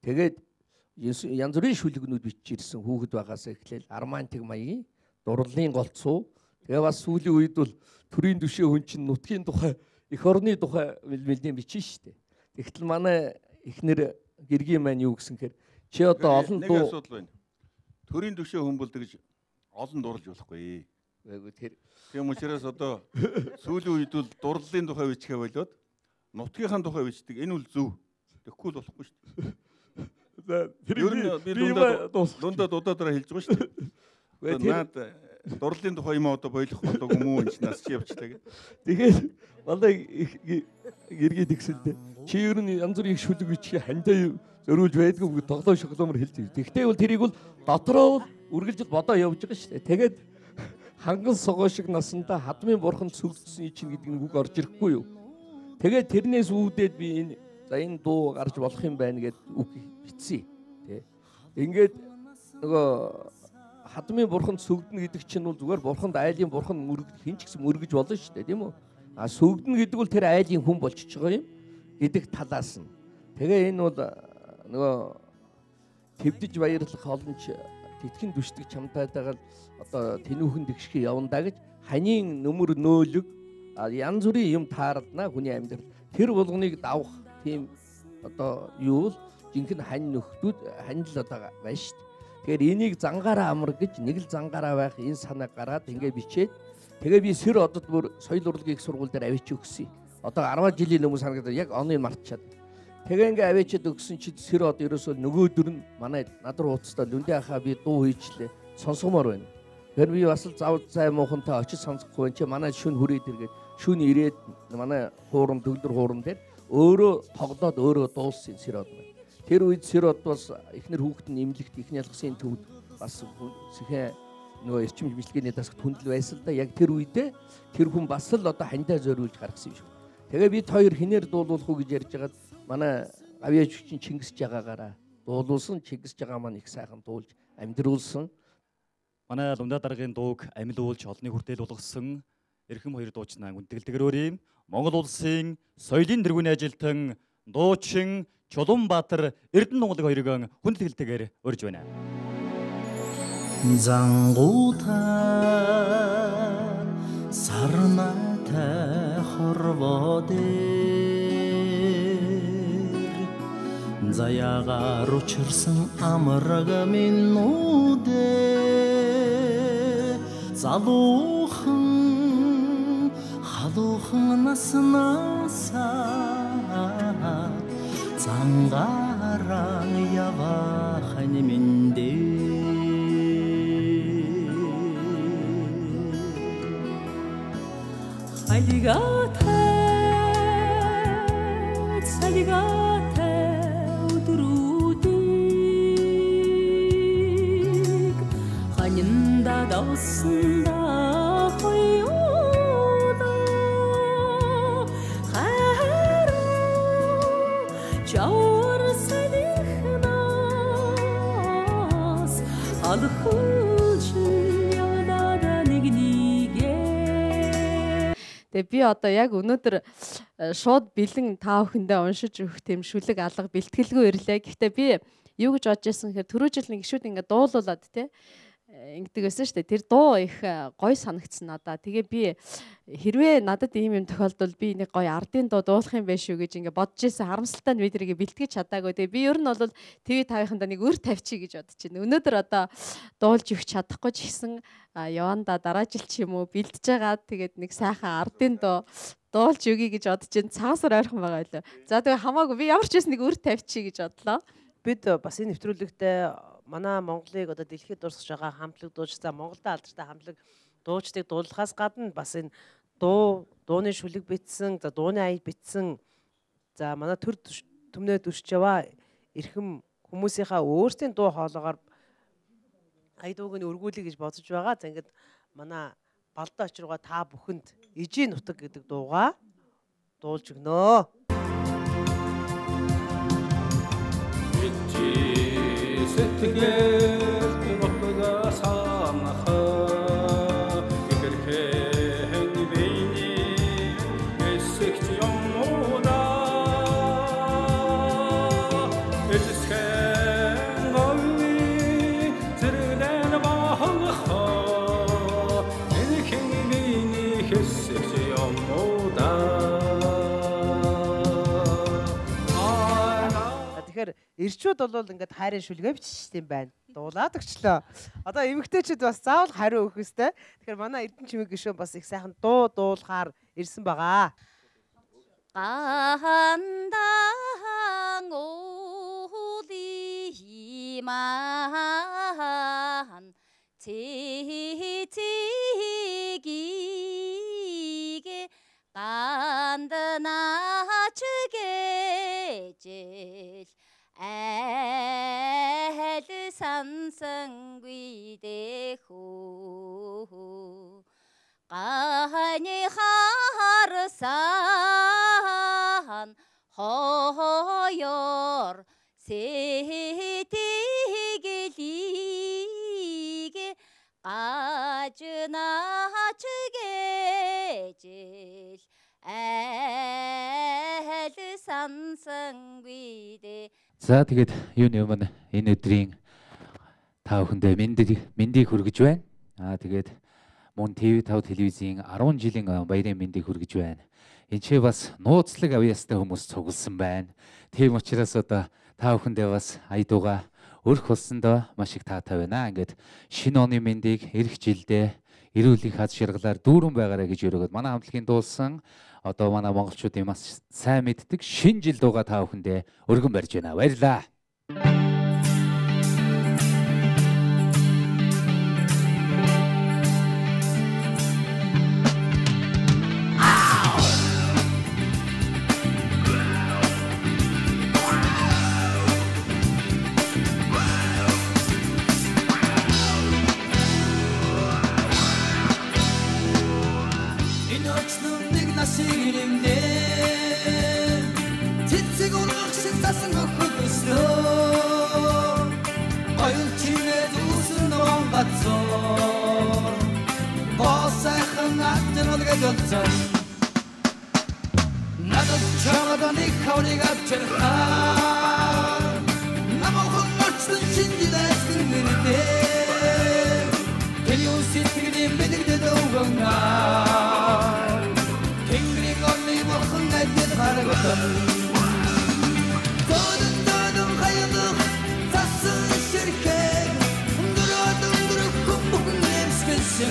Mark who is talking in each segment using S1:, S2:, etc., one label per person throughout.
S1: Тэгээд янз бүрийн шүлгнүүд бичиж ирсэн хүүхэд байгаас эхлээл романтик маягийн дурлалын голцоо. Тэгээ бас сүүлийн үед бол төрийн түвшин хүн чинь нутгийн тухай, эх орны тухай мэдээ бичнэ шүү дээ. Тэгтэл манай эхнэр гэргийн маань юу гэсэн хэрэг чи одоо олон
S2: нэг асуудал байна. Төрийн түвшин хүн бол тэгж олон дурлж болохгүй. Тийм учраас одоо сүүлийн үед бол дурлалын тухай бичгээ болоод нутгийнхаа тухай бичдэг. Энэ үл зөв. Тэгэхгүй л болохгүй шүү дээ. Би дундаа дуудаараа хэлж байгаа шүү дээ. Наад дурлалын тухай юм одоо бойлох болоогүй мүү энэ нас чи явчлаа гэх.
S1: Тэгээд манай гэргий тэгсэлтэй. Чи ер нь янз бүрийн шүлэг бичгээ хандаа зөрүүлж байдгүй бүгд тоглоо шоглоомор хэлж. Тэгтээ бол тэрийг бол дотроо үргэлж бодоо явж байгаа шүү дээ. Тэгээд ханган согоо шиг насандаа хадмын бурхан сүлдсэн чинь гэдэг нь үг орж ирэхгүй юу. Тэгээд тэрнээс үүдээд би энэ дуу гарч болох юм байна гэд үг бичсэн. Тэ. Ингээд нөгөө хадмын бурхан сүгдэнэ гэдэг чинь бол зүгээр бурханд айлын бурхан хинч гэсэн мөргөж болно шүү дээ, тийм үү? А сүгдэнэ гэдэг бол тэр айлын хүн болчихж байгаа юм гэдэг талаас нь. Тэгээ энэ бол нөгөө твдэж баярлах олонч тэтгэн дүшдэг чамтайдагаар одоо тэнүүхэн тэгшхий явандаа гэж ханийн нөмөр нөөлөг янз бүрийн юм таарадна хүний амьдрал. Тэр болгоныг давах тийм одоо юу л жинхэнэ хань нөхдүүд хань л одоо байна шүү дээ. Тэгэхээр энийг зангаараа амраг гэж нэг л зангаараа байх энэ санаа гараад ингээ бичээд тэгээ би сэр одод бүр соёл урлагийн их сургууль дээр авчиж өгсөн. Одоо 10 жилийн өмнө санагдаад яг оны мартчаад. Тэгээ ингээ авчиж өгсөн чи сэр од ерөөсөө нөгөөдөр нь манай надар ууцтай Лүндэ ахаа би дуу хийчлээ сонсгомоор байна. Тэр би бас л зав зай муухантай очиж сонсохгүй чи манай шүн хүрээд иргээд шүн ирээд манай хуурам төгдөр хуурам дээр өөрөө тоглоод өөрөө дуулсан сэр од байна. Тэр үед сэр од бас эхнэр хүүхэд нь имлэгт ихний ялгасын төвд бас сэхэн нөгөө эрчим бичлэгээний дасгт хүндэл байсан л да. Яг тэр үедээ тэр хүн бас л одоо хандаа зориулж гаргасан юм шиг. Тэгээ бид хоёр хинээр дуулуулах уу гэж ярьж хагаад манай авьяаччин Чингис жагаагаараа дуулуулсан. Чингис жагаа маань их сайхан дуулж амьдруулсан.
S3: Манай Лундаа даргын дууг амьлуулж олны хүртэл болгосон эрхэм хоёр дуучнаа гүнтгэлтэйгээр өрийн Монгол улсын соёлын тэргүүний ажилтан дуучин Чулуунбаатар Эрдэнэ Нунгалаг хоёрын хүндэтгэлтэйгээр өрж байна.
S4: Зангуута сарнатай хорводэр заягаар учирсан амраг минүүдэ залуухан халуухан наснасаа зангаран явахын миндэ салигатай өдрүүдийг ханинда давсанда хоёулаа хайраа чавар салихнаас алхаж явдаа нэгнийгээ. Тэгээ би одоо яг өнөөдөр шууд бэлэн та бүхэндээ уншиж өгөх тийм шүлэг алга бэлтгэлгүй ирлээ. Гэхдээ би юу гэж бодож байсан гэхээр түрүү жил нэг гişүүд ингээд дуулуулад тий ингэдэг байсан шүү дээ. Тэр дуу их гоё санагдсан надаа. Тэгээ би хэрвээ надад ийм юм тохиолдвол би нэг гоё ардын дуу дуулах юм байх шүү гэж ингээд бодож байсан. Харамсалтай нь би тэрийг бэлтгэж чадаагүй. Тэгээ би ер нь бол ТV5-ында нэг өр тавьчих гэж бодож байна. Өнөөдөр одоо дуулж өгч чадахгүй ч гэсэн яванда дараа жил ч юм уу бэлдэж байгаа. Тэгээд нэг сайхан ардын дуу дуулж өгье гэж бодож байна. Цаасаар ойрхон байгаа байлаа. За тэгээ хамаагүй би ямар ч байсан нэг өр тавьчих гэж бодлоо.
S5: Бид бас энэ нэвтрүүлэгтээ манай Монголыг одоо дэлхийд дурсаж байгаа хамтлаг дууч за Монголда алдартай хамтлаг дуучдыг дуулахаас гадна бас энэ дууны шүлэг бичсэн за дууны ая бичсэн за манай төр төмнөө дүрч яваа эрхэм хүмүүсийнхаа өөрсдийн дуу хоолоогоор ая дууг нь өргүүлэе гэж бодож байгаа. За ингээд манай балдан очиргаа та бүхэнд Ижийн нутаг гэдэг дуугаа дуулж өгнө.
S6: Сэтгэл нутгаа санахаа гэрхэн бийний эсэгч юмудаа элсхэ
S5: Тэгэхээр эрчүүд бол ингээд хайрын шүлгээ бичсэн юм байна. Дуулаад өгчлөө. Одоо эмэгтэйчүүд бас заавал хариу өгөх ёстой. Тэгэхээр манай Эрдэнэ чимэг гишүүн бас их сайхан дуу дуулахаар ирсэн байгаа.
S7: Гандан улиман цэцэгийг ганданаач гэжэл айл сансангүй дэхүү ганы харсан хоёр сэтгэлийг гажнаач гэжэл айл сансангүй дэ.
S8: За тэгээд юуны өмнө энэ өдрийн та бүхэндээ мэндийг хүргэж байна. Тэгээд мөн TV5 телевизийн 10 жилийн баярын мэндийг хүргэж байна. Энд чи бас нууцлаг авьяастай хүмүүс цугласан байна. Тийм учраас одоо та бүхэндээ бас айдууга өрх болсондоо маш их таатай байна. Ингээд шинэ оны мэндийг эх жилдээ эрүүл их хад ширгалаар дүүрэн байгаарай гэж өрөөгд манай хамтлагийн дуулсан одоо манай монголчуудын маш сайн мэддэг шинэ жил дууга та бүхэндээ өргөн барьж байна. Баярлалаа.
S9: 나도 저거던 이 거리가 쩔하 나무한 멋진 신지다 생기는데 데리온 시티그리 매들대도 건가 댕그리 건리고 흥날때 바라거든 더든 하여도 사슴 시리케 누르도 꿈복은 냄새겠음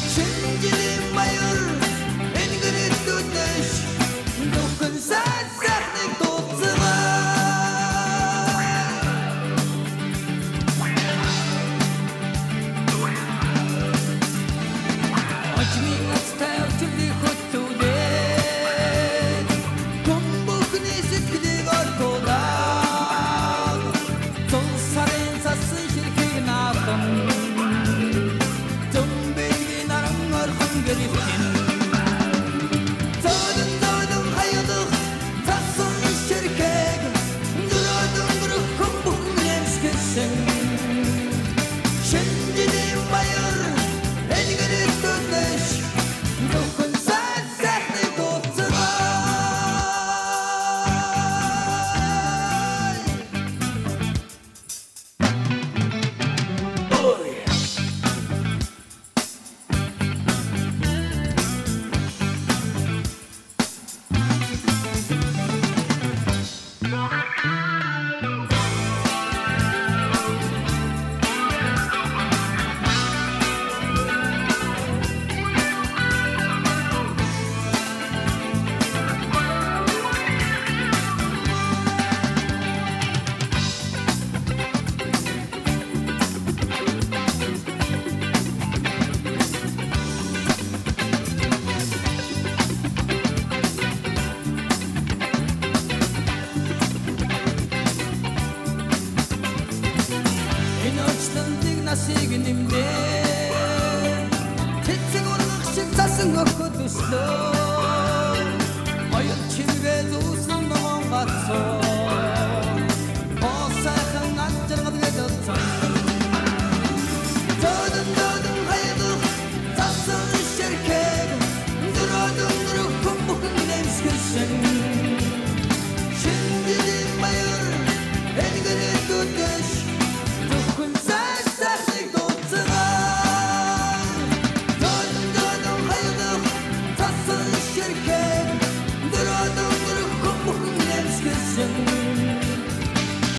S9: 신지리 마을 Сигнемдээ тэцэг ургах шиг засан өгөхөд өслөө